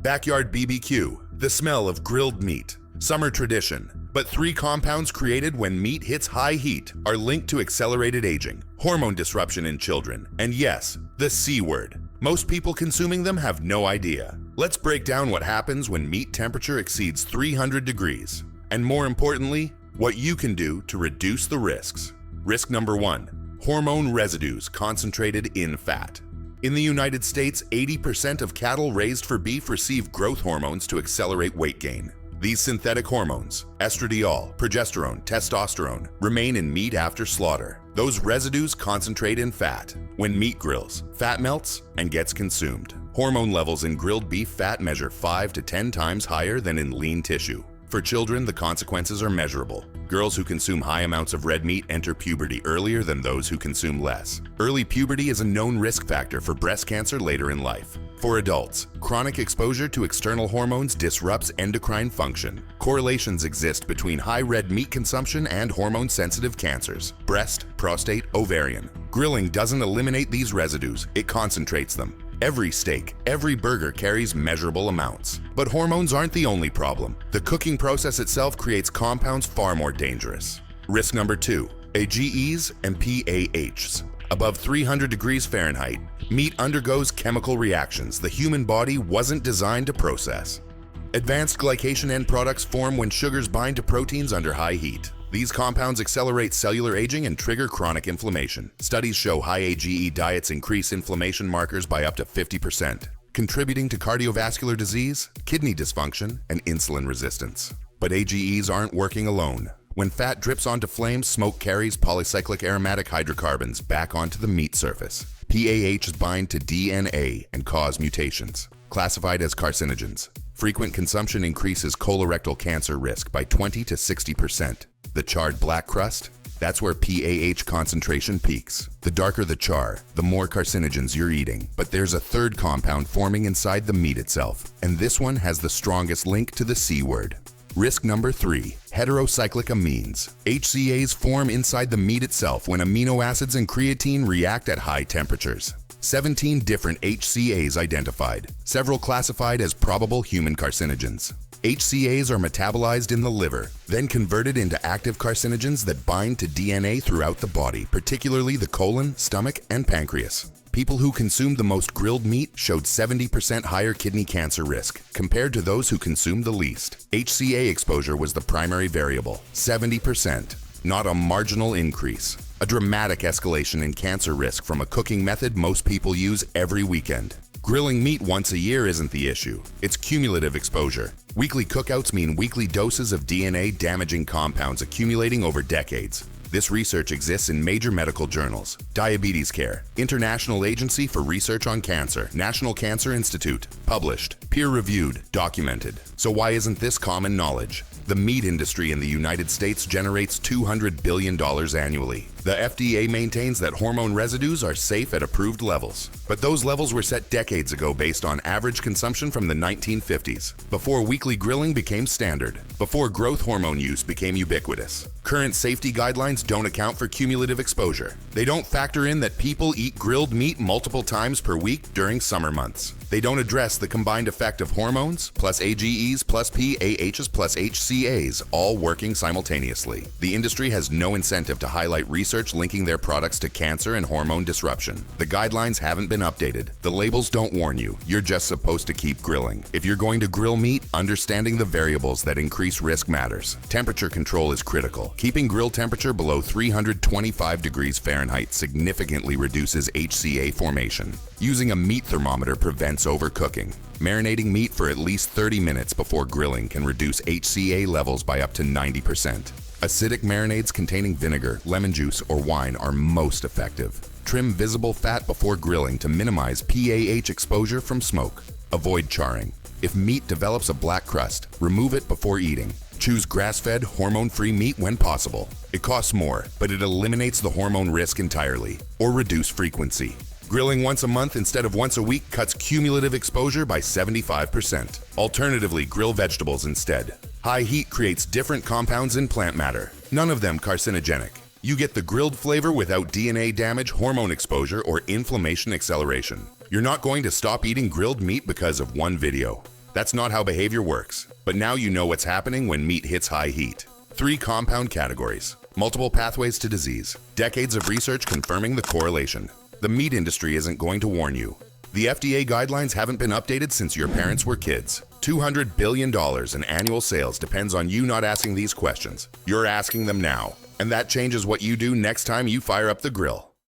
Backyard BBQ, the smell of grilled meat, summer tradition. But 3 compounds created when meat hits high heat are linked to accelerated aging, hormone disruption in children, and yes, the C word. Most people consuming them have no idea. Let's break down what happens when meat temperature exceeds 300 degrees. And more importantly, what you can do to reduce the risks. Risk number 1, hormone residues concentrated in fat. In the United States, 80% of cattle raised for beef receive growth hormones to accelerate weight gain. These synthetic hormones, estradiol, progesterone, testosterone, remain in meat after slaughter. Those residues concentrate in fat. When meat grills, fat melts and gets consumed. Hormone levels in grilled beef fat measure 5 to 10 times higher than in lean tissue. For children, the consequences are measurable. Girls who consume high amounts of red meat enter puberty earlier than those who consume less. Early puberty is a known risk factor for breast cancer later in life. For adults, chronic exposure to external hormones disrupts endocrine function. Correlations exist between high red meat consumption and hormone-sensitive cancers: breast, prostate, ovarian. Grilling doesn't eliminate these residues, it concentrates them. Every steak, every burger carries measurable amounts. But hormones aren't the only problem. The cooking process itself creates compounds far more dangerous. Risk number 2, A.G.Es and P.A.Hs. Above 300 degrees Fahrenheit, meat undergoes chemical reactions the human body wasn't designed to process. Advanced glycation end products form when sugars bind to proteins under high heat. These compounds accelerate cellular aging and trigger chronic inflammation. Studies show high A.G.E diets increase inflammation markers by up to 50%, contributing to cardiovascular disease, kidney dysfunction, and insulin resistance. But A.G.Es aren't working alone. When fat drips onto flames, smoke carries polycyclic aromatic hydrocarbons back onto the meat surface. P.A.Hs bind to DNA and cause mutations, classified as carcinogens. Frequent consumption increases colorectal cancer risk by 20 to 60%. The charred black crust? That's where P.A.H concentration peaks. The darker the char, the more carcinogens you're eating. But there's a third compound forming inside the meat itself, and this one has the strongest link to the C word. Risk number 3, heterocyclic amines. H.C.As form inside the meat itself when amino acids and creatine react at high temperatures. 17 different H.C.As identified, several classified as probable human carcinogens. H.C.As are metabolized in the liver, then converted into active carcinogens that bind to DNA throughout the body, particularly the colon, stomach, and pancreas. People who consumed the most grilled meat showed 70% higher kidney cancer risk compared to those who consumed the least. H.C.A exposure was the primary variable, 70%, not a marginal increase. A dramatic escalation in cancer risk from a cooking method most people use every weekend. Grilling meat once a year isn't the issue, it's cumulative exposure. Weekly cookouts mean weekly doses of DNA-damaging compounds accumulating over decades. This research exists in major medical journals: Diabetes Care, International Agency for Research on Cancer, National Cancer Institute, published, peer-reviewed, documented. So why isn't this common knowledge? The meat industry in the United States generates $200 billion annually. The FDA maintains that hormone residues are safe at approved levels. But those levels were set decades ago based on average consumption from the 1950s, before weekly grilling became standard, before growth hormone use became ubiquitous. Current safety guidelines don't account for cumulative exposure. They don't factor in that people eat grilled meat multiple times per week during summer months. They don't address the combined effect of hormones, plus A.G.Es, plus P.A.Hs, plus H.C.As, all working simultaneously. The industry has no incentive to highlight research linking their products to cancer and hormone disruption. The guidelines haven't been updated. The labels don't warn you. You're just supposed to keep grilling. If you're going to grill meat, understanding the variables that increase risk matters. Temperature control is critical. Keeping grill temperature below 325 degrees Fahrenheit significantly reduces H.C.A formation. Using a meat thermometer prevents overcooking. Marinating meat for at least 30 minutes before grilling can reduce H.C.A levels by up to 90%. Acidic marinades containing vinegar, lemon juice, or wine are most effective. Trim visible fat before grilling to minimize P.A.H exposure from smoke. Avoid charring. If meat develops a black crust, remove it before eating. Choose grass-fed, hormone-free meat when possible. It costs more, but it eliminates the hormone risk entirely, or reduce frequency. Grilling once a month instead of once a week cuts cumulative exposure by 75%. Alternatively, grill vegetables instead. High heat creates different compounds in plant matter, none of them carcinogenic. You get the grilled flavor without DNA damage, hormone exposure, or inflammation acceleration. You're not going to stop eating grilled meat because of one video. That's not how behavior works. But now you know what's happening when meat hits high heat. 3 compound categories, multiple pathways to disease, decades of research confirming the correlation. The meat industry isn't going to warn you. The FDA guidelines haven't been updated since your parents were kids. $200 billion in annual sales depends on you not asking these questions. You're asking them now, and that changes what you do next time you fire up the grill.